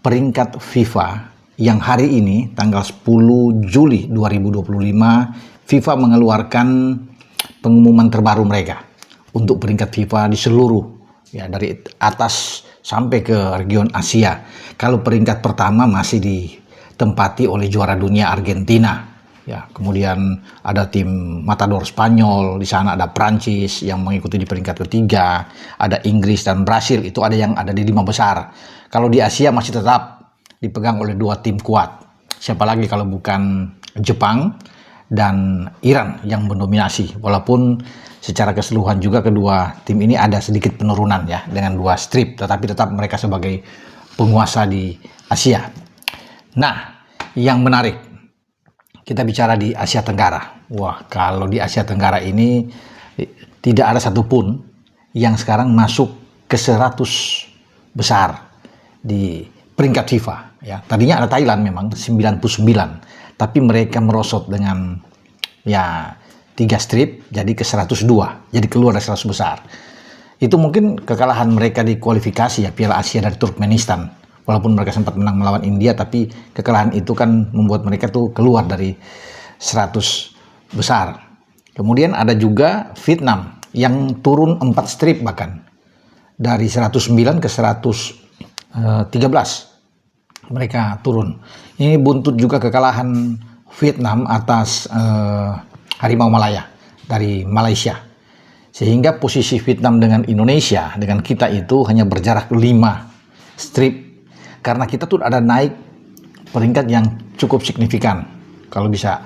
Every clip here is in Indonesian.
peringkat FIFA yang hari ini tanggal 10 Juli 2025 FIFA mengeluarkan pengumuman terbaru mereka untuk peringkat FIFA di seluruh ya dari atas sampai ke region Asia. Kalau peringkat pertama masih ditempati oleh juara dunia Argentina. Ya, kemudian ada tim Matador Spanyol, di sana ada Prancis yang mengikuti di peringkat ketiga, ada Inggris dan Brasil, itu ada yang ada di 5 besar. Kalau di Asia masih tetap dipegang oleh 2 tim kuat. Siapa lagi kalau bukan Jepang dan Iran yang mendominasi. Walaupun secara keseluruhan juga kedua tim ini ada sedikit penurunan ya dengan 2 strip, tetapi tetap mereka sebagai penguasa di Asia. Nah, yang menarik kita bicara di Asia Tenggara. Wah, kalau di Asia Tenggara ini tidak ada satupun yang sekarang masuk ke 100 besar di peringkat FIFA. Ya, tadinya ada Thailand memang 99, tapi mereka merosot dengan ya 3 strip jadi ke 102, jadi keluar dari 100 besar. Itu mungkin kekalahan mereka di kualifikasi ya Piala Asia dari Turkmenistan. Walaupun mereka sempat menang melawan India, tapi kekalahan itu kan membuat mereka tuh keluar dari 100 besar. Kemudian ada juga Vietnam yang turun 4 strip bahkan. Dari 109 ke 113 mereka turun. Ini buntut juga kekalahan Vietnam atas Harimau Malaya dari Malaysia. Sehingga posisi Vietnam dengan Indonesia, dengan kita itu hanya berjarak 5 strip. Karena kita tuh ada naik peringkat yang cukup signifikan. Kalau bisa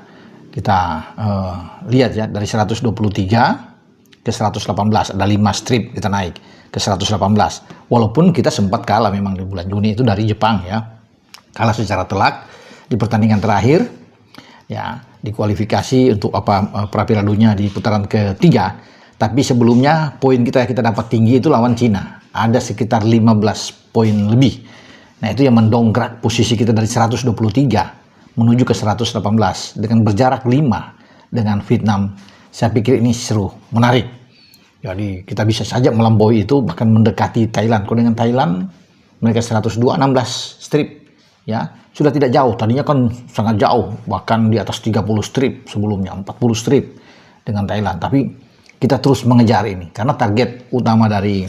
kita lihat ya, dari 123 ke 118, ada 5 strip kita naik ke 118. Walaupun kita sempat kalah memang di bulan Juni itu dari Jepang ya. Kalah secara telak di pertandingan terakhir ya, di kualifikasi untuk pra Piala Dunia di putaran ketiga. Tapi sebelumnya poin kita dapat tinggi itu lawan Cina. Ada sekitar 15 poin lebih. Nah, itu yang mendongkrak posisi kita dari 123 menuju ke 118 dengan berjarak 5 dengan Vietnam. Saya pikir ini seru, menarik. Jadi kita bisa saja melampaui itu, bahkan mendekati Thailand. Kalau dengan Thailand mereka 102, 16 strip ya. Sudah tidak jauh, tadinya kan sangat jauh, bahkan di atas 30 strip sebelumnya, 40 strip dengan Thailand. Tapi kita terus mengejar ini karena target utama dari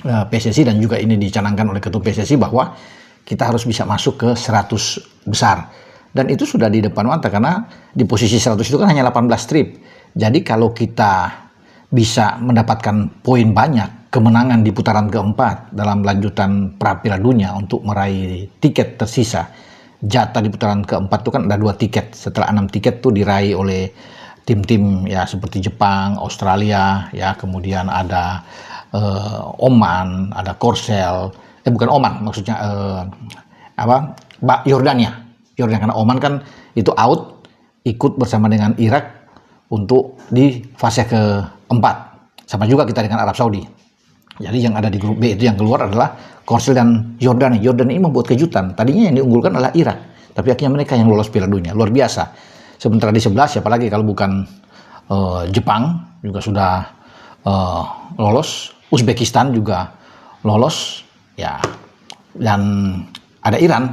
PSSI dan juga ini dicanangkan oleh Ketua PSSI bahwa kita harus bisa masuk ke 100 besar. Dan itu sudah di depan mata karena di posisi 100 itu kan hanya 18 strip. Jadi kalau kita bisa mendapatkan poin banyak, kemenangan di putaran keempat dalam lanjutan pra Piala Dunia untuk meraih tiket tersisa. Jatah di putaran keempat itu kan ada 2 tiket. Setelah 6 tiket tuh diraih oleh tim-tim ya seperti Jepang, Australia, ya kemudian ada Oman, ada Korsel, bukan Oman maksudnya Yordania karena Oman kan itu out, ikut bersama dengan Irak untuk di fase keempat, sama juga kita dengan Arab Saudi. Jadi yang ada di grup B itu yang keluar adalah Korsel dan Yordania. Yordania ini membuat kejutan, tadinya yang diunggulkan adalah Irak, tapi akhirnya mereka yang lolos Piala Dunia, luar biasa. Sementara di sebelah siapa lagi kalau bukan Jepang juga sudah lolos. Uzbekistan juga lolos ya, dan ada Iran.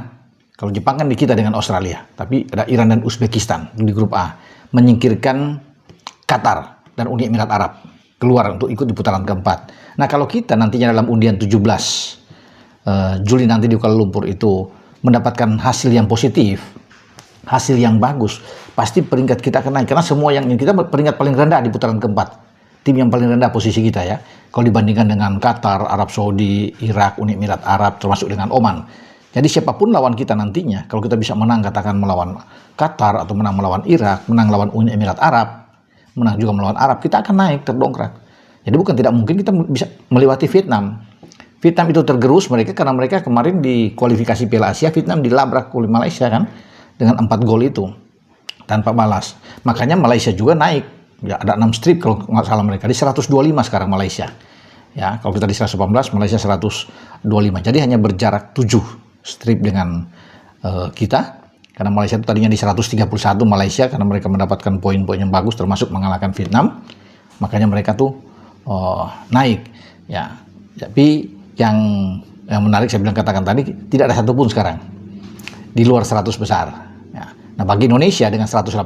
Kalau Jepang kan di kita dengan Australia, tapi ada Iran dan Uzbekistan di grup A, menyingkirkan Qatar dan Uni Emirat Arab keluar untuk ikut di putaran keempat. Nah, kalau kita nantinya dalam undian 17 Juli nanti di Kuala Lumpur itu mendapatkan hasil yang positif, hasil yang bagus, pasti peringkat kita akan naik karena semua yang kita peringkat paling rendah di putaran keempat. Tim yang paling rendah posisi kita ya, kalau dibandingkan dengan Qatar, Arab Saudi, Irak, Uni Emirat Arab, termasuk dengan Oman. Jadi siapapun lawan kita nantinya, kalau kita bisa menang katakan melawan Qatar atau menang melawan Irak, menang lawan Uni Emirat Arab, menang juga melawan Arab, kita akan naik terdongkrak. Jadi bukan tidak mungkin kita bisa melewati Vietnam. Vietnam itu tergerus mereka karena mereka kemarin di kualifikasi Piala Asia, Vietnam dilabrak oleh Malaysia kan dengan 4 gol itu tanpa balas. Makanya Malaysia juga naik. Ya, ada 6 strip kalau nggak salah mereka. Di 125 sekarang Malaysia. Ya, kalau kita di 118, Malaysia 125. Jadi hanya berjarak 7 strip dengan kita. Karena Malaysia itu tadinya di 131 Malaysia karena mereka mendapatkan poin-poin yang bagus termasuk mengalahkan Vietnam. Makanya mereka tuh naik. Ya, tapi yang yang menarik saya bilang katakan tadi, tidak ada satupun sekarang di luar 100 besar. Ya. Nah, bagi Indonesia dengan 118,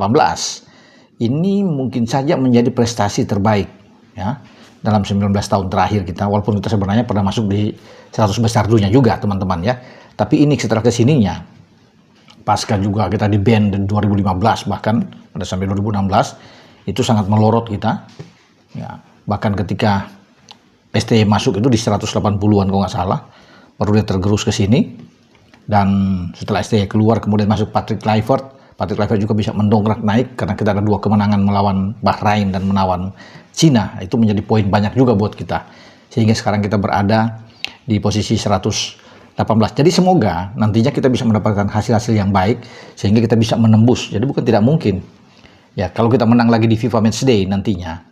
ini mungkin saja menjadi prestasi terbaik ya dalam 19 tahun terakhir kita, walaupun kita sebenarnya pernah masuk di 100 besar dunia juga teman-teman ya. Tapi ini setelah kesininya, pasca juga kita di ban di 2015 bahkan ada sampai 2016, itu sangat melorot kita. Ya, bahkan ketika STY masuk itu di 180-an kalau nggak salah, baru dia tergerus ke sini. Dan setelah STY keluar kemudian masuk Patrick Kluivert juga bisa mendongkrak naik karena kita ada 2 kemenangan melawan Bahrain dan melawan Cina. Itu menjadi poin banyak juga buat kita, sehingga sekarang kita berada di posisi 118. Jadi semoga nantinya kita bisa mendapatkan hasil-hasil yang baik sehingga kita bisa menembus. Jadi bukan tidak mungkin ya, kalau kita menang lagi di FIFA Matchday nantinya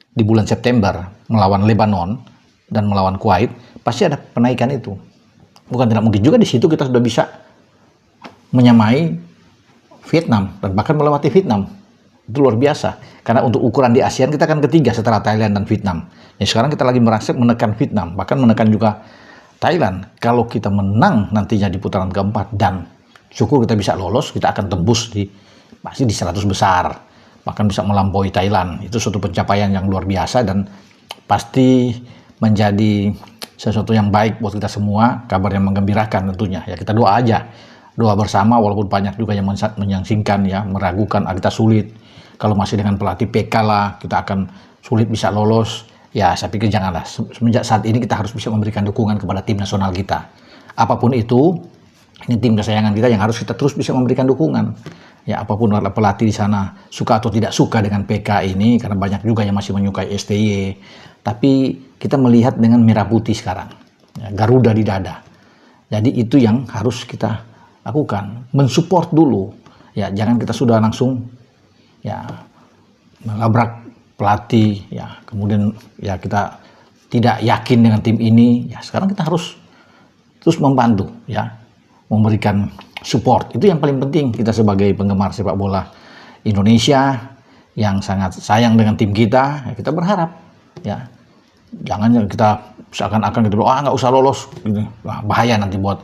di bulan September melawan Lebanon dan melawan Kuwait, pasti ada penaikan itu. Bukan tidak mungkin juga di situ kita sudah bisa menyamai Vietnam dan bahkan melewati Vietnam. Itu luar biasa. Karena untuk ukuran di ASEAN kita kan ketiga setelah Thailand dan Vietnam. Ya, sekarang kita lagi merasa menekan Vietnam, bahkan menekan juga Thailand. Kalau kita menang nantinya di putaran keempat dan syukur kita bisa lolos, kita akan tembus pasti di 100 besar. Bahkan bisa melampaui Thailand. Itu suatu pencapaian yang luar biasa dan pasti menjadi sesuatu yang baik buat kita semua, kabar yang menggembirakan tentunya. Ya, kita doa aja. Doa bersama, walaupun banyak juga yang menyangsingkan ya, meragukan, kita sulit. Kalau masih dengan pelatih PK lah, kita akan sulit bisa lolos. Ya, saya pikir janganlah. Semenjak saat ini kita harus bisa memberikan dukungan kepada tim nasional kita. Apapun itu, ini tim kesayangan kita yang harus kita terus bisa memberikan dukungan. Ya, apapun pelatih di sana suka atau tidak suka dengan PK ini, karena banyak juga yang masih menyukai STY. Tapi kita melihat dengan merah putih sekarang, ya, Garuda di dada. Jadi itu yang harus kita lakukan, mensupport dulu. Ya, jangan kita sudah langsung ya melabrak pelatih, ya kemudian ya kita tidak yakin dengan tim ini. Ya, sekarang kita harus terus membantu, ya memberikan support. Itu yang paling penting kita sebagai penggemar sepak bola Indonesia yang sangat sayang dengan tim kita. Ya, kita berharap ya jangan kita seakan-akan gitu, nggak usah lolos, nah, bahaya nanti buat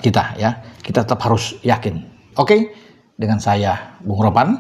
kita ya. Kita tetap harus yakin. Oke, dengan saya Bung Ropan